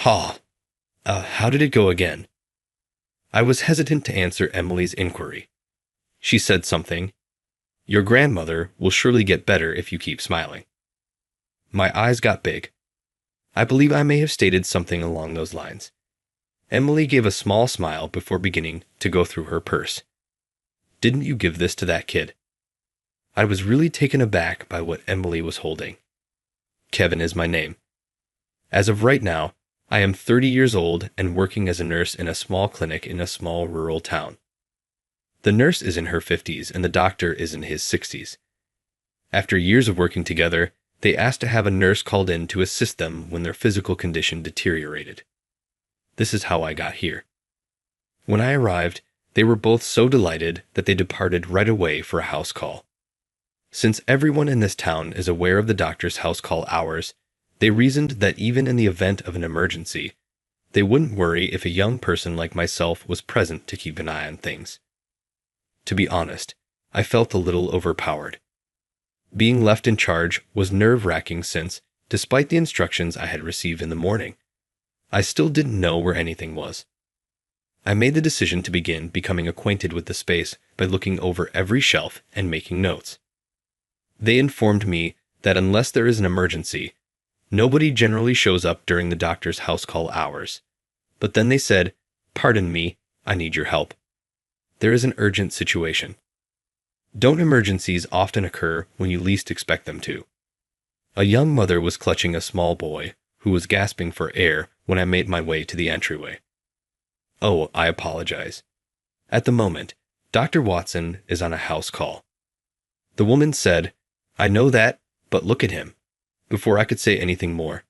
Ha! How did it go again? I was hesitant to answer Emily's inquiry. She said something. Your grandmother will surely get better if you keep smiling. My eyes got big. I believe I may have stated something along those lines. Emily gave a small smile before beginning to go through her purse. Didn't you give this to that kid? I was really taken aback by what Emily was holding. Kevin is my name. As of right now, I am 30 years old and working as a nurse in a small clinic in a small rural town. The nurse is in her 50s and the doctor is in his 60s. After years of working together, they asked to have a nurse called in to assist them when their physical condition deteriorated. This is how I got here. When I arrived, they were both so delighted that they departed right away for a house call. Since everyone in this town is aware of the doctor's house call hours, they reasoned that even in the event of an emergency, they wouldn't worry if a young person like myself was present to keep an eye on things. To be honest, I felt a little overpowered. Being left in charge was nerve-wracking since, despite the instructions I had received in the morning, I still didn't know where anything was. I made the decision to begin becoming acquainted with the space by looking over every shelf and making notes. They informed me that unless there is an emergency, nobody generally shows up during the doctor's house call hours. But then they said, "Pardon me, I need your help. There is an urgent situation." Don't emergencies often occur when you least expect them to? A young mother was clutching a small boy who was gasping for air when I made my way to the entryway. Oh, I apologize. At the moment, Dr. Watson is on a house call. The woman said, "I know that, but look at him," before I could say anything more.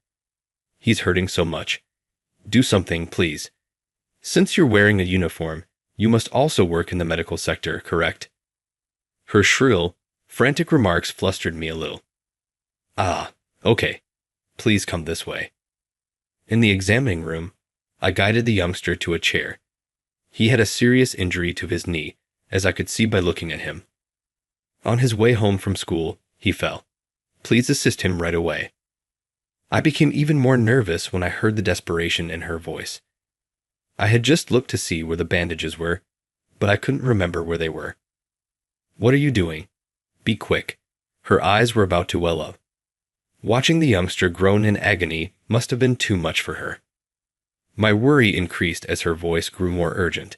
He's hurting so much. Do something, please. Since you're wearing a uniform, you must also work in the medical sector, correct? Her shrill, frantic remarks flustered me a little. Ah, okay. Please come this way. In the examining room, I guided the youngster to a chair. He had a serious injury to his knee, as I could see by looking at him. On his way home from school, he fell. Please assist him right away. I became even more nervous when I heard the desperation in her voice. I had just looked to see where the bandages were, but I couldn't remember where they were. What are you doing? Be quick. Her eyes were about to well up. Watching the youngster groan in agony must have been too much for her. My worry increased as her voice grew more urgent.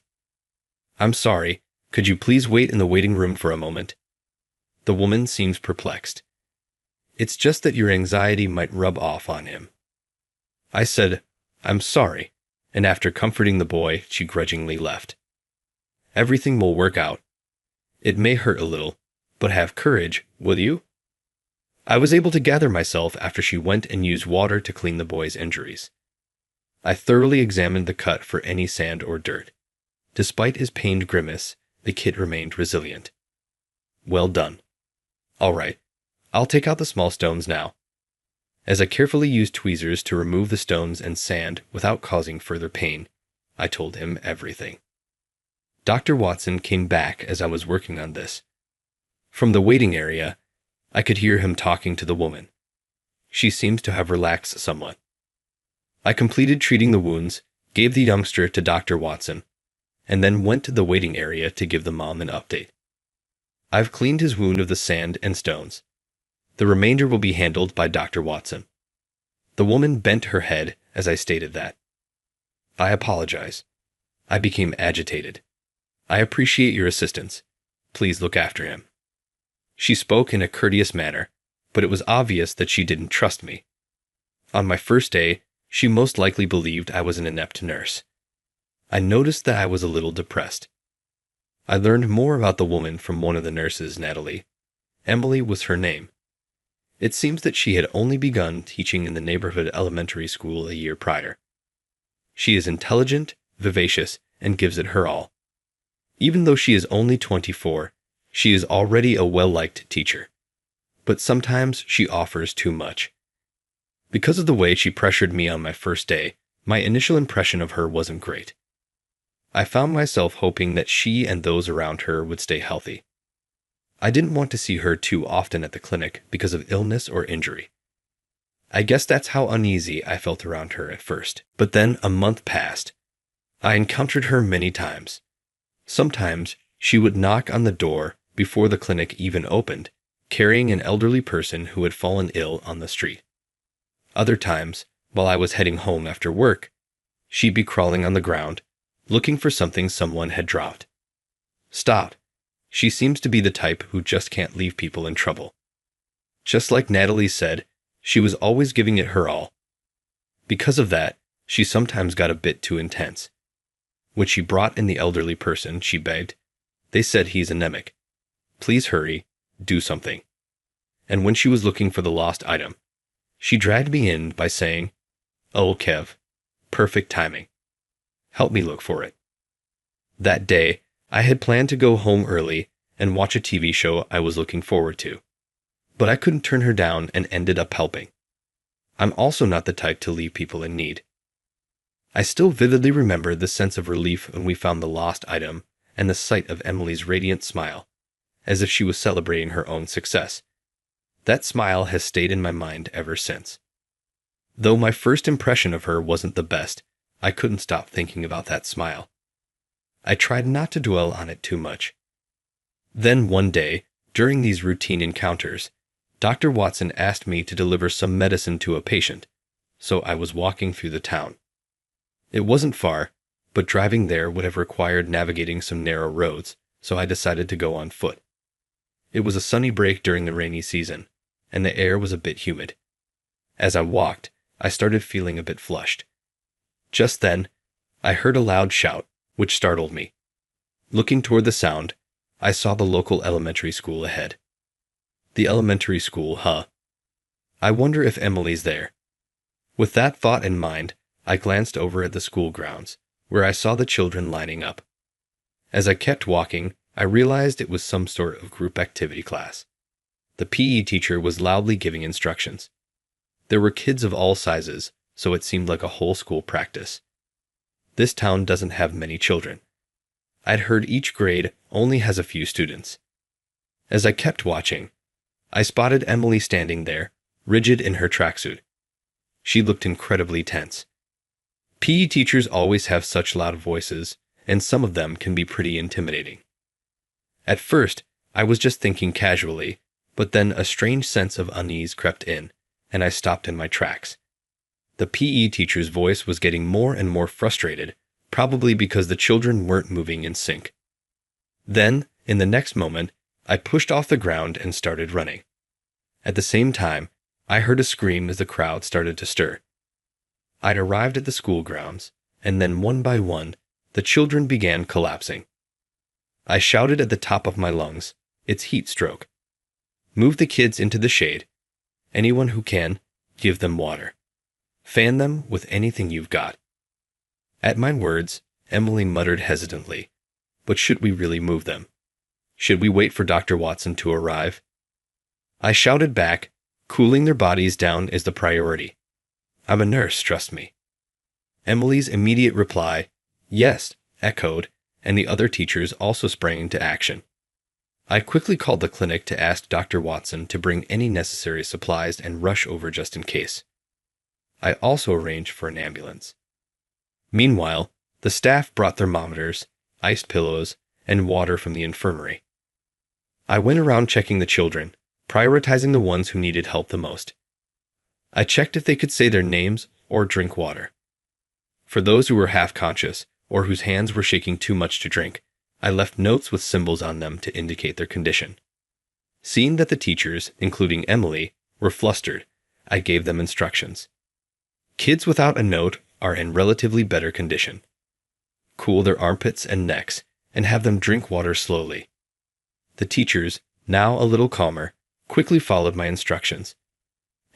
I'm sorry, could you please wait in the waiting room for a moment? The woman seems perplexed. It's just that your anxiety might rub off on him. I said, I'm sorry, and after comforting the boy, she grudgingly left. Everything will work out. It may hurt a little, but have courage, will you? I was able to gather myself after she went and used water to clean the boy's injuries. I thoroughly examined the cut for any sand or dirt. Despite his pained grimace, the kid remained resilient. Well done. All right, I'll take out the small stones now. As I carefully used tweezers to remove the stones and sand without causing further pain, I told him everything. Dr. Watson came back as I was working on this. From the waiting area, I could hear him talking to the woman. She seems to have relaxed somewhat. I completed treating the wounds, gave the youngster to Dr. Watson, and then went to the waiting area to give the mom an update. I've cleaned his wound of the sand and stones. The remainder will be handled by Dr. Watson. The woman bent her head as I stated that. I apologize. I became agitated. I appreciate your assistance. Please look after him. She spoke in a courteous manner, but it was obvious that she didn't trust me. On my first day, she most likely believed I was an inept nurse. I noticed that I was a little depressed. I learned more about the woman from one of the nurses, Natalie. Emily was her name. It seems that she had only begun teaching in the neighborhood elementary school a year prior. She is intelligent, vivacious, and gives it her all. Even though she is only 24, she is already a well-liked teacher. But sometimes she offers too much. Because of the way she pressured me on my first day, my initial impression of her wasn't great. I found myself hoping that she and those around her would stay healthy. I didn't want to see her too often at the clinic because of illness or injury. I guess that's how uneasy I felt around her at first. But then a month passed. I encountered her many times. Sometimes she would knock on the door before the clinic even opened, carrying an elderly person who had fallen ill on the street. Other times, while I was heading home after work, she'd be crawling on the ground, looking for something someone had dropped. Stop. She seems to be the type who just can't leave people in trouble. Just like Natalie said, she was always giving it her all. Because of that, she sometimes got a bit too intense. When she brought in the elderly person, she begged. They said he's anemic. Please hurry, do something. And when she was looking for the lost item, she dragged me in by saying, "Oh, Kev, perfect timing. Help me look for it." That day, I had planned to go home early and watch a TV show I was looking forward to. But I couldn't turn her down and ended up helping. I'm also not the type to leave people in need. I still vividly remember the sense of relief when we found the lost item and the sight of Emily's radiant smile, as if she was celebrating her own success. That smile has stayed in my mind ever since. Though my first impression of her wasn't the best, I couldn't stop thinking about that smile. I tried not to dwell on it too much. Then one day, during these routine encounters, Dr. Watson asked me to deliver some medicine to a patient, so I was walking through the town. It wasn't far, but driving there would have required navigating some narrow roads, so I decided to go on foot. It was a sunny break during the rainy season, and the air was a bit humid. As I walked, I started feeling a bit flushed. Just then, I heard a loud shout, which startled me. Looking toward the sound, I saw the local elementary school ahead. The elementary school, huh? I wonder if Emily's there. With that thought in mind, I glanced over at the school grounds, where I saw the children lining up. As I kept walking, I realized it was some sort of group activity class. The PE teacher was loudly giving instructions. There were kids of all sizes, so it seemed like a whole school practice. This town doesn't have many children. I'd heard each grade only has a few students. As I kept watching, I spotted Emily standing there, rigid in her tracksuit. She looked incredibly tense. PE teachers always have such loud voices, and some of them can be pretty intimidating. At first, I was just thinking casually, but then a strange sense of unease crept in, and I stopped in my tracks. The PE teacher's voice was getting more and more frustrated, probably because the children weren't moving in sync. Then, in the next moment, I pushed off the ground and started running. At the same time, I heard a scream as the crowd started to stir. I'd arrived at the school grounds, and then one by one, the children began collapsing. I shouted at the top of my lungs, "It's heat stroke. Move the kids into the shade. Anyone who can, give them water. Fan them with anything you've got." At my words, Emily muttered hesitantly, "But should we really move them? Should we wait for Dr. Watson to arrive?" I shouted back, "Cooling their bodies down is the priority. I'm a nurse, trust me." Emily's immediate reply, "Yes," echoed, and the other teachers also sprang into action. I quickly called the clinic to ask Dr. Watson to bring any necessary supplies and rush over just in case. I also arranged for an ambulance. Meanwhile, the staff brought thermometers, iced pillows, and water from the infirmary. I went around checking the children, prioritizing the ones who needed help the most. I checked if they could say their names or drink water. For those who were half-conscious or whose hands were shaking too much to drink, I left notes with symbols on them to indicate their condition. Seeing that the teachers, including Emily, were flustered, I gave them instructions. Kids without a note are in relatively better condition. Cool their armpits and necks, and have them drink water slowly. The teachers, now a little calmer, quickly followed my instructions.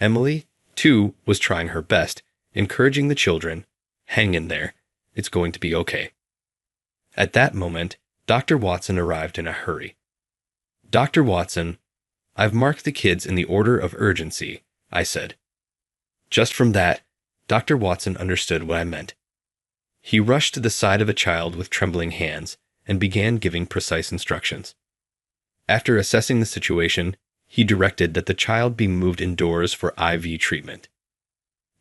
Emily, too, was trying her best, encouraging the children, "Hang in there, it's going to be okay." At that moment, Dr. Watson arrived in a hurry. "Dr. Watson, I've marked the kids in the order of urgency," I said. Just from that, Dr. Watson understood what I meant. He rushed to the side of a child with trembling hands and began giving precise instructions. After assessing the situation, he directed that the child be moved indoors for IV treatment.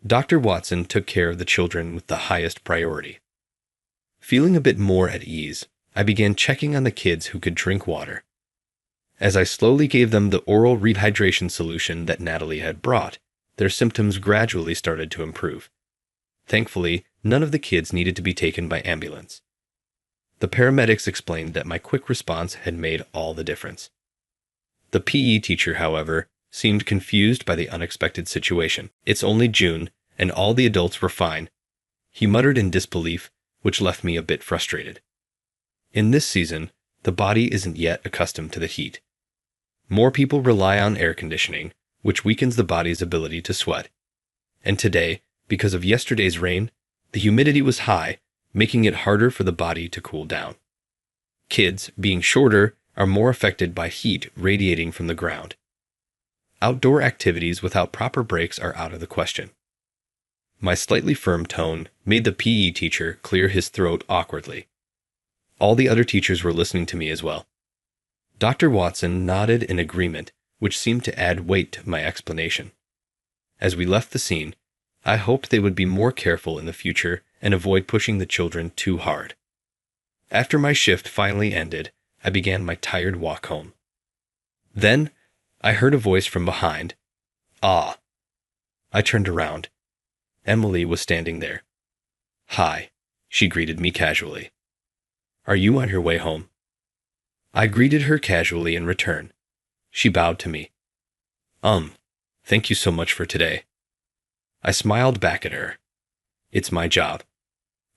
Dr. Watson took care of the children with the highest priority. Feeling a bit more at ease, I began checking on the kids who could drink water. As I slowly gave them the oral rehydration solution that Natalie had brought, their symptoms gradually started to improve. Thankfully, none of the kids needed to be taken by ambulance. The paramedics explained that my quick response had made all the difference. The PE teacher, however, seemed confused by the unexpected situation. "It's only June, and all the adults were fine," he muttered in disbelief, which left me a bit frustrated. In this season, the body isn't yet accustomed to the heat. More people rely on air conditioning, which weakens the body's ability to sweat. And today, because of yesterday's rain, the humidity was high, making it harder for the body to cool down. Kids, being shorter, are more affected by heat radiating from the ground. Outdoor activities without proper breaks are out of the question. My slightly firm tone made the PE teacher clear his throat awkwardly. All the other teachers were listening to me as well. Dr. Watson nodded in agreement, which seemed to add weight to my explanation. As we left the scene, I hoped they would be more careful in the future and avoid pushing the children too hard. After my shift finally ended, I began my tired walk home. Then, I heard a voice from behind. "Ah." I turned around. Emily was standing there. "Hi," she greeted me casually. "Are you on your way home?" I greeted her casually in return. She bowed to me. Thank you so much for today." I smiled back at her. "It's my job.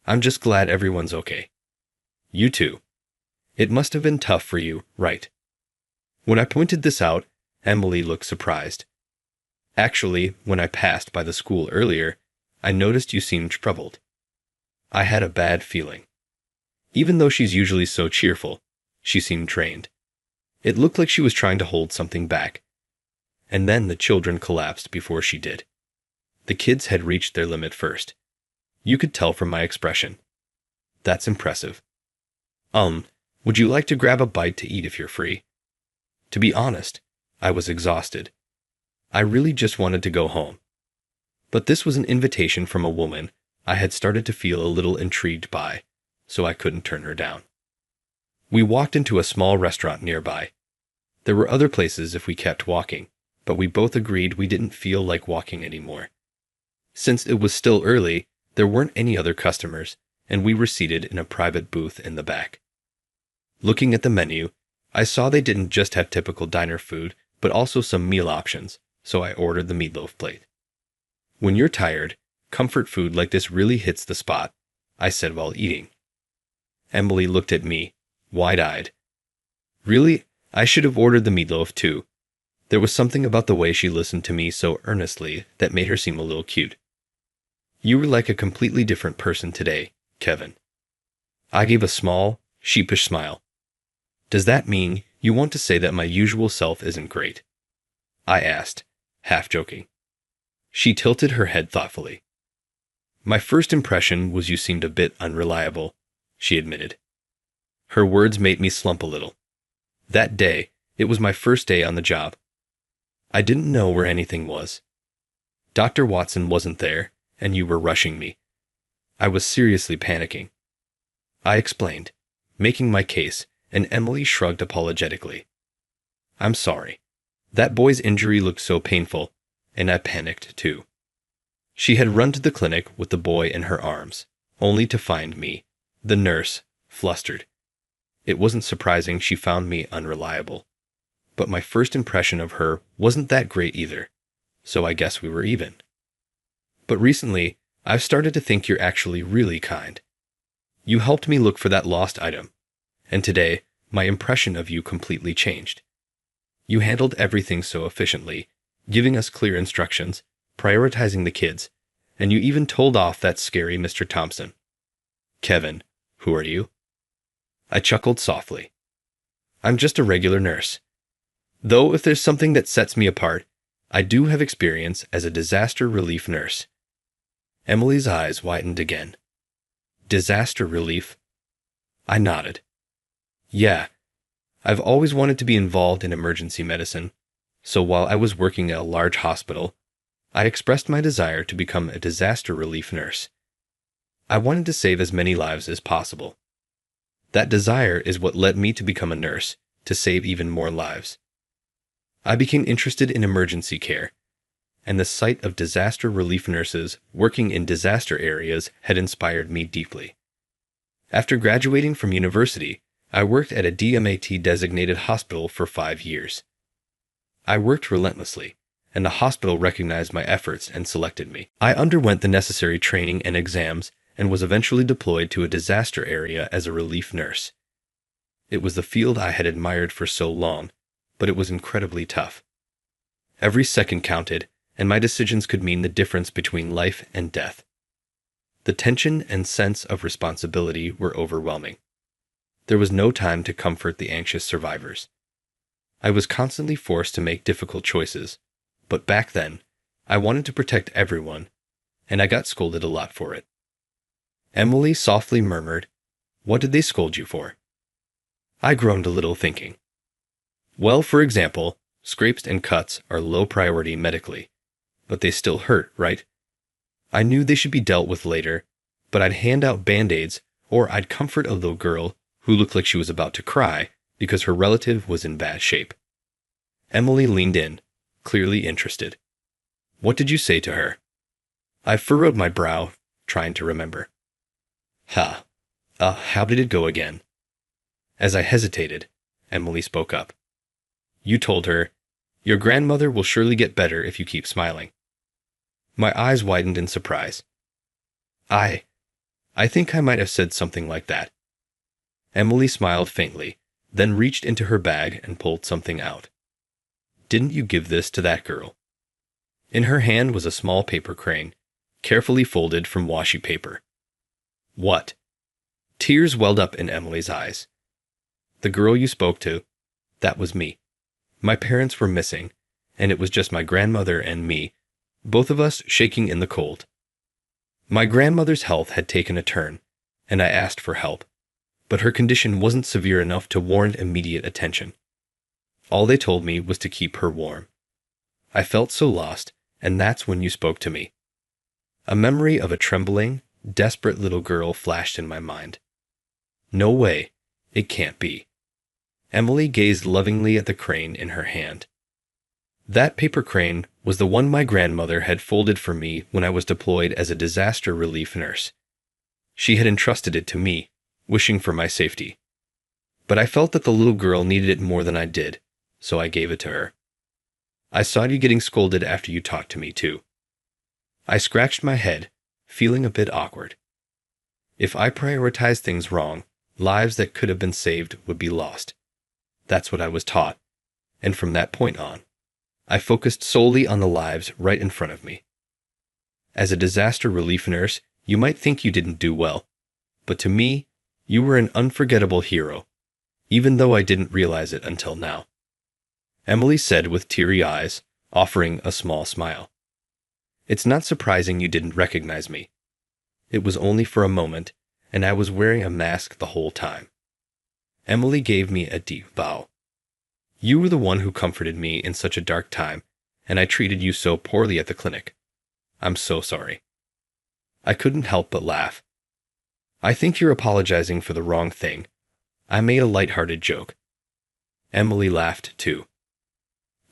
I'm just glad everyone's okay." "You too. It must have been tough for you, right?" When I pointed this out, Emily looked surprised. "Actually, when I passed by the school earlier, I noticed you seemed troubled." I had a bad feeling. Even though she's usually so cheerful, she seemed drained. It looked like she was trying to hold something back. And then the children collapsed before she did. The kids had reached their limit first. You could tell from my expression. "That's impressive. Would you like to grab a bite to eat if you're free?" To be honest, I was exhausted. I really just wanted to go home. But this was an invitation from a woman I had started to feel a little intrigued by, so I couldn't turn her down. We walked into a small restaurant nearby. There were other places if we kept walking, but we both agreed we didn't feel like walking anymore. Since it was still early, there weren't any other customers, and we were seated in a private booth in the back. Looking at the menu, I saw they didn't just have typical diner food, but also some meal options, so I ordered the meatloaf plate. "When you're tired, comfort food like this really hits the spot," I said while eating. Emily looked at me, wide-eyed. Really, I should have ordered the meatloaf too. There was something about the way she listened to me so earnestly that made her seem a little cute. "You were like a completely different person today, Kevin." I gave a small, sheepish smile. "Does that mean you want to say that my usual self isn't great?" I asked, half joking. She tilted her head thoughtfully. "My first impression was you seemed a bit unreliable," she admitted. Her words made me slump a little. That day, it was my first day on the job. I didn't know where anything was. Dr. Watson wasn't there, and you were rushing me. I was seriously panicking. I explained, making my case, and Emily shrugged apologetically. "I'm sorry. That boy's injury looked so painful, and I panicked too." She had run to the clinic with the boy in her arms, only to find me, the nurse, flustered. It wasn't surprising she found me unreliable. But my first impression of her wasn't that great either, so I guess we were even. But recently, I've started to think you're actually really kind. You helped me look for that lost item, and today, my impression of you completely changed. You handled everything so efficiently, giving us clear instructions, prioritizing the kids, and you even told off that scary Mr. Thompson. Kevin, who are you? I chuckled softly. I'm just a regular nurse. Though if there's something that sets me apart, I do have experience as a disaster relief nurse. Emily's eyes widened again. Disaster relief? I nodded. Yeah, I've always wanted to be involved in emergency medicine, so while I was working at a large hospital, I expressed my desire to become a disaster relief nurse. I wanted to save as many lives as possible. That desire is what led me to become a nurse, to save even more lives. I became interested in emergency care, and the sight of disaster relief nurses working in disaster areas had inspired me deeply. After graduating from university, I worked at a DMAT-designated hospital for 5 years. I worked relentlessly, and the hospital recognized my efforts and selected me. I underwent the necessary training and exams and was eventually deployed to a disaster area as a relief nurse. It was the field I had admired for so long, but it was incredibly tough. Every second counted, and my decisions could mean the difference between life and death. The tension and sense of responsibility were overwhelming. There was no time to comfort the anxious survivors. I was constantly forced to make difficult choices, but back then, I wanted to protect everyone, and I got scolded a lot for it. Emily softly murmured, "What did they scold you for?" I groaned a little, thinking, well, for example, scrapes and cuts are low priority medically, but they still hurt, right? I knew they should be dealt with later, but I'd hand out Band-Aids or I'd comfort a little girl who looked like she was about to cry because her relative was in bad shape. Emily leaned in, clearly interested. What did you say to her? I furrowed my brow, trying to remember. How did it go again? As I hesitated, Emily spoke up. You told her, "Your grandmother will surely get better if you keep smiling." My eyes widened in surprise. I think I might have said something like that. Emily smiled faintly, then reached into her bag and pulled something out. Didn't you give this to that girl? In her hand was a small paper crane, carefully folded from washi paper. What? Tears welled up in Emily's eyes. The girl you spoke to, that was me. My parents were missing, and it was just my grandmother and me, both of us shaking in the cold. My grandmother's health had taken a turn, and I asked for help, but her condition wasn't severe enough to warrant immediate attention. All they told me was to keep her warm. I felt so lost, and that's when you spoke to me. A memory of a trembling, desperate little girl flashed in my mind. No way, it can't be. Emily gazed lovingly at the crane in her hand. That paper crane was the one my grandmother had folded for me when I was deployed as a disaster relief nurse. She had entrusted it to me, wishing for my safety. But I felt that the little girl needed it more than I did, so I gave it to her. I saw you getting scolded after you talked to me, too. I scratched my head, feeling a bit awkward. If I prioritized things wrong, lives that could have been saved would be lost. That's what I was taught, and from that point on, I focused solely on the lives right in front of me. As a disaster relief nurse, you might think you didn't do well, but to me, you were an unforgettable hero, even though I didn't realize it until now. Emily said with teary eyes, offering a small smile. It's not surprising you didn't recognize me. It was only for a moment, and I was wearing a mask the whole time. Emily gave me a deep bow. You were the one who comforted me in such a dark time, and I treated you so poorly at the clinic. I'm so sorry. I couldn't help but laugh. I think you're apologizing for the wrong thing. I made a light-hearted joke. Emily laughed too.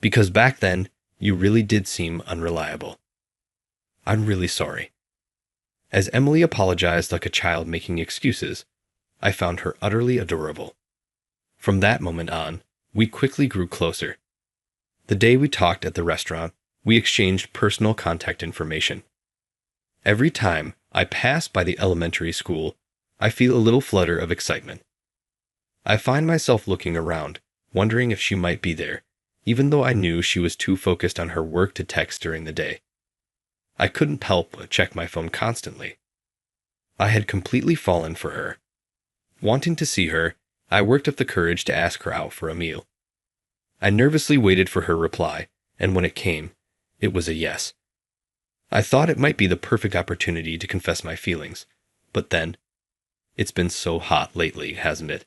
Because back then, you really did seem unreliable. I'm really sorry. As Emily apologized like a child making excuses, I found her utterly adorable. From that moment on, we quickly grew closer. The day we talked at the restaurant, we exchanged personal contact information. Every time I pass by the elementary school, I feel a little flutter of excitement. I find myself looking around, wondering if she might be there, even though I knew she was too focused on her work to text during the day. I couldn't help but check my phone constantly. I had completely fallen for her. Wanting to see her, I worked up the courage to ask her out for a meal. I nervously waited for her reply, and when it came, it was a yes. I thought it might be the perfect opportunity to confess my feelings, but then, it's been so hot lately, hasn't it?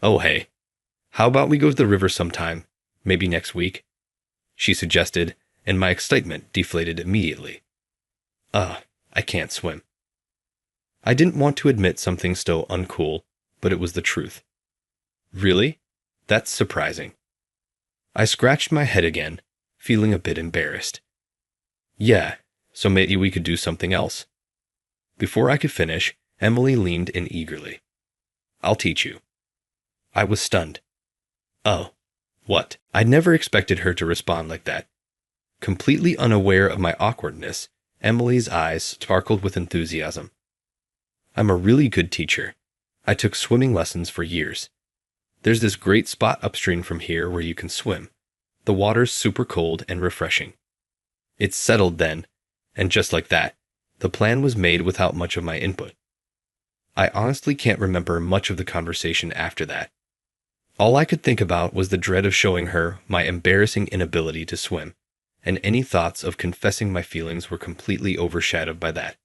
Oh hey, how about we go to the river sometime, maybe next week? She suggested, and my excitement deflated immediately. I can't swim. I didn't want to admit something so uncool, but it was the truth. Really? That's surprising. I scratched my head again, feeling a bit embarrassed. Yeah, so maybe we could do something else. Before I could finish, Emily leaned in eagerly. I'll teach you. I was stunned. Oh, what? I never expected her to respond like that. Completely unaware of my awkwardness, Emily's eyes sparkled with enthusiasm. I'm a really good teacher. I took swimming lessons for years. There's this great spot upstream from here where you can swim. The water's super cold and refreshing. It's settled then, and just like that, the plan was made without much of my input. I honestly can't remember much of the conversation after that. All I could think about was the dread of showing her my embarrassing inability to swim, and any thoughts of confessing my feelings were completely overshadowed by that.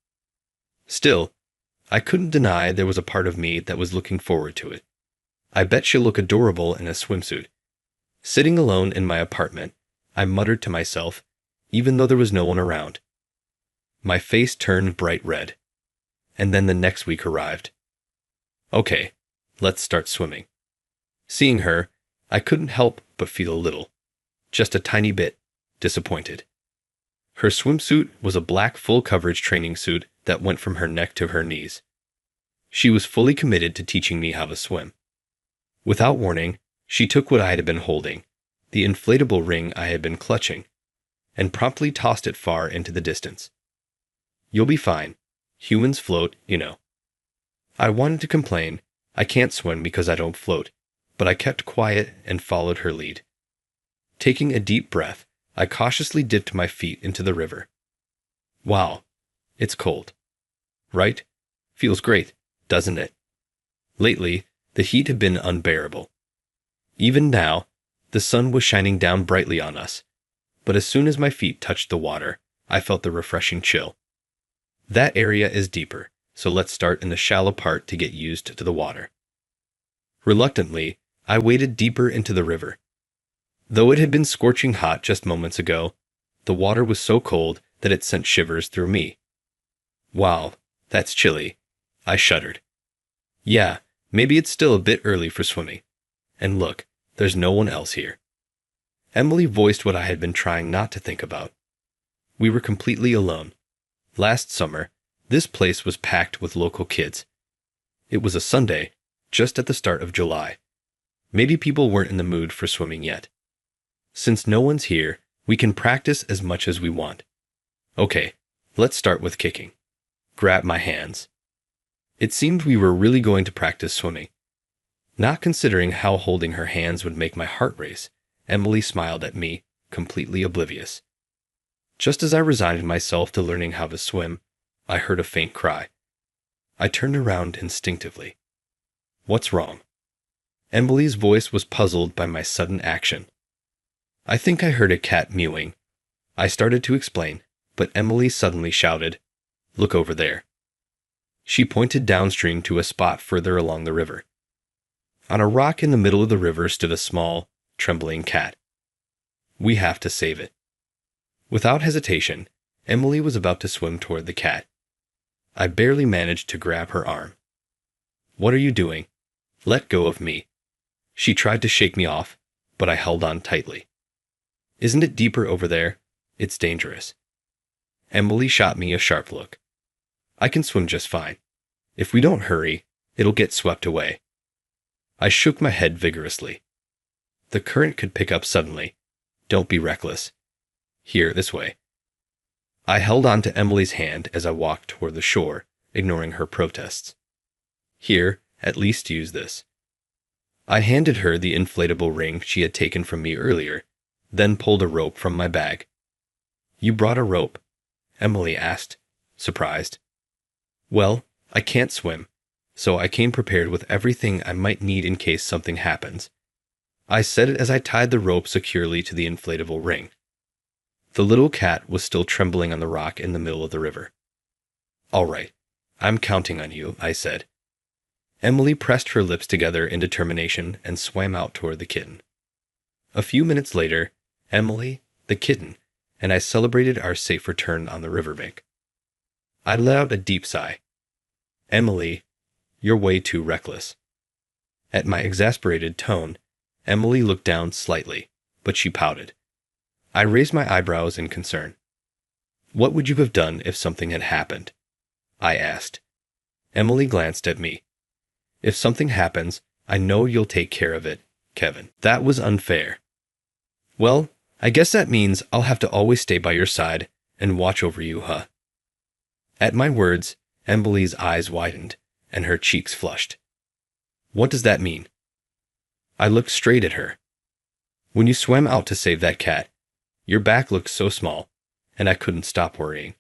Still, I couldn't deny there was a part of me that was looking forward to it. I bet she'll look adorable in a swimsuit. Sitting alone in my apartment, I muttered to myself, even though there was no one around. My face turned bright red. And then the next week arrived. Okay, let's start swimming. Seeing her, I couldn't help but feel a little, just a tiny bit, disappointed. Her swimsuit was a black full-coverage training suit that went from her neck to her knees. She was fully committed to teaching me how to swim. Without warning, she took what I had been holding, the inflatable ring I had been clutching, and promptly tossed it far into the distance. You'll be fine. Humans float, you know. I wanted to complain. I can't swim because I don't float, but I kept quiet and followed her lead. Taking a deep breath, I cautiously dipped my feet into the river. Wow, it's cold. Right? Feels great, doesn't it? Lately, the heat had been unbearable. Even now, the sun was shining down brightly on us, but as soon as my feet touched the water, I felt the refreshing chill. That area is deeper, so let's start in the shallow part to get used to the water. Reluctantly, I waded deeper into the river. Though it had been scorching hot just moments ago, the water was so cold that it sent shivers through me. Wow, that's chilly. I shuddered. Yeah, maybe it's still a bit early for swimming. And look, there's no one else here. Emily voiced what I had been trying not to think about. We were completely alone. Last summer, this place was packed with local kids. It was a Sunday, just at the start of July. Maybe people weren't in the mood for swimming yet. Since no one's here, we can practice as much as we want. Okay, let's start with kicking. Grab my hands. It seemed we were really going to practice swimming. Not considering how holding her hands would make my heart race, Emily smiled at me, completely oblivious. Just as I resigned myself to learning how to swim, I heard a faint cry. I turned around instinctively. What's wrong? Emily's voice was puzzled by my sudden action. I think I heard a cat mewing. I started to explain, but Emily suddenly shouted, "Look over there." She pointed downstream to a spot further along the river. On a rock in the middle of the river stood a small, trembling cat. We have to save it. Without hesitation, Emily was about to swim toward the cat. I barely managed to grab her arm. What are you doing? Let go of me. She tried to shake me off, but I held on tightly. Isn't it deeper over there? It's dangerous. Emily shot me a sharp look. I can swim just fine. If we don't hurry, it'll get swept away. I shook my head vigorously. The current could pick up suddenly. Don't be reckless. Here, this way. I held on to Emily's hand as I walked toward the shore, ignoring her protests. Here, at least use this. I handed her the inflatable ring she had taken from me earlier, then pulled a rope from my bag. You brought a rope? Emily asked, surprised. Well, I can't swim, so I came prepared with everything I might need in case something happens. I said it as I tied the rope securely to the inflatable ring. The little cat was still trembling on the rock in the middle of the river. All right, I'm counting on you, I said. Emily pressed her lips together in determination and swam out toward the kitten. A few minutes later, Emily, the kitten, and I celebrated our safe return on the riverbank. I let out a deep sigh. Emily, you're way too reckless. At my exasperated tone, Emily looked down slightly, but she pouted. I raised my eyebrows in concern. What would you have done if something had happened? I asked. Emily glanced at me. If something happens, I know you'll take care of it, Kevin. That was unfair. Well, I guess that means I'll have to always stay by your side and watch over you, huh? At my words, Emily's eyes widened, and her cheeks flushed. What does that mean? I looked straight at her. When you swam out to save that cat, your back looked so small, and I couldn't stop worrying.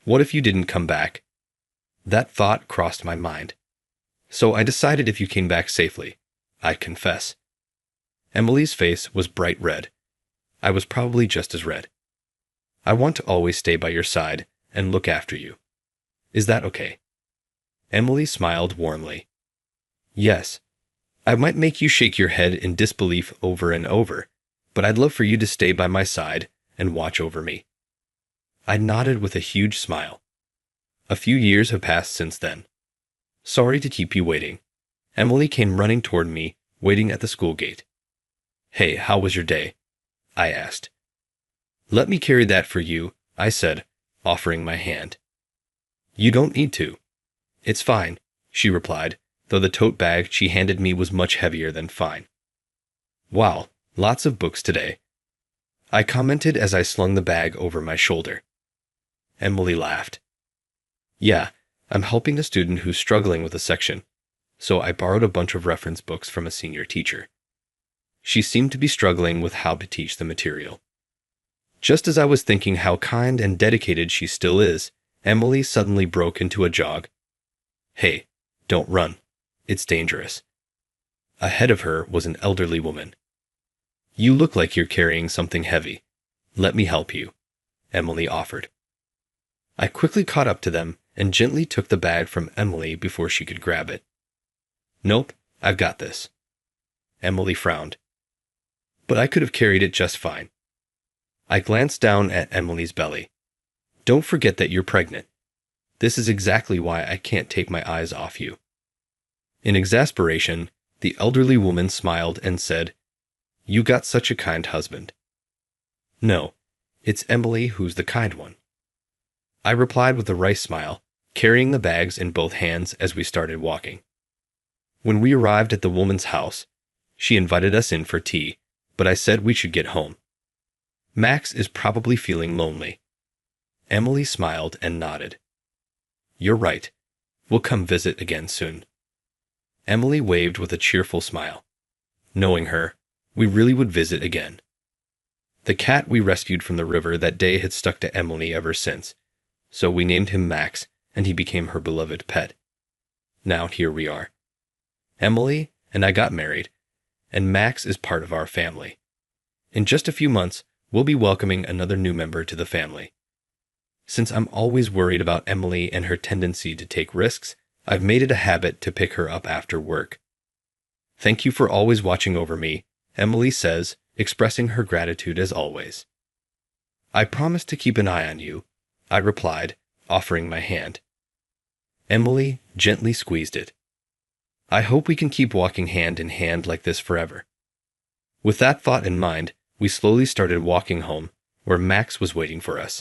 What if you didn't come back? That thought crossed my mind. So I decided if you came back safely, I'd confess. Emily's face was bright red. I was probably just as red. I want to always stay by your side and look after you. Is that okay? Emily smiled warmly. Yes. I might make you shake your head in disbelief over and over, but I'd love for you to stay by my side and watch over me. I nodded with a huge smile. A few years have passed since then. Sorry to keep you waiting. Emily came running toward me, waiting at the school gate. Hey, how was your day? I asked. Let me carry that for you, I said, offering my hand. You don't need to. It's fine, she replied, though the tote bag she handed me was much heavier than fine. Wow, lots of books today, I commented as I slung the bag over my shoulder. Emily laughed. Yeah, I'm helping a student who's struggling with a section, so I borrowed a bunch of reference books from a senior teacher. She seemed to be struggling with how to teach the material. Just as I was thinking how kind and dedicated she still is, Emily suddenly broke into a jog. Hey, don't run. It's dangerous. Ahead of her was an elderly woman. You look like you're carrying something heavy. Let me help you, Emily offered. I quickly caught up to them and gently took the bag from Emily before she could grab it. Nope, I've got this. Emily frowned. But I could have carried it just fine. I glanced down at Emily's belly. Don't forget that you're pregnant. This is exactly why I can't take my eyes off you. In exasperation, the elderly woman smiled and said, You got such a kind husband. No, it's Emily who's the kind one. I replied with a wry smile, carrying the bags in both hands as we started walking. When we arrived at the woman's house, she invited us in for tea, but I said we should get home. Max is probably feeling lonely. Emily smiled and nodded. You're right. We'll come visit again soon. Emily waved with a cheerful smile. Knowing her, we really would visit again. The cat we rescued from the river that day had stuck to Emily ever since, so we named him Max, and he became her beloved pet. Now here we are. Emily and I got married, and Max is part of our family. In just a few months, we'll be welcoming another new member to the family. Since I'm always worried about Emily and her tendency to take risks, I've made it a habit to pick her up after work. Thank you for always watching over me, Emily says, expressing her gratitude as always. I promise to keep an eye on you, I replied, offering my hand. Emily gently squeezed it. I hope we can keep walking hand in hand like this forever. With that thought in mind, we slowly started walking home, where Max was waiting for us.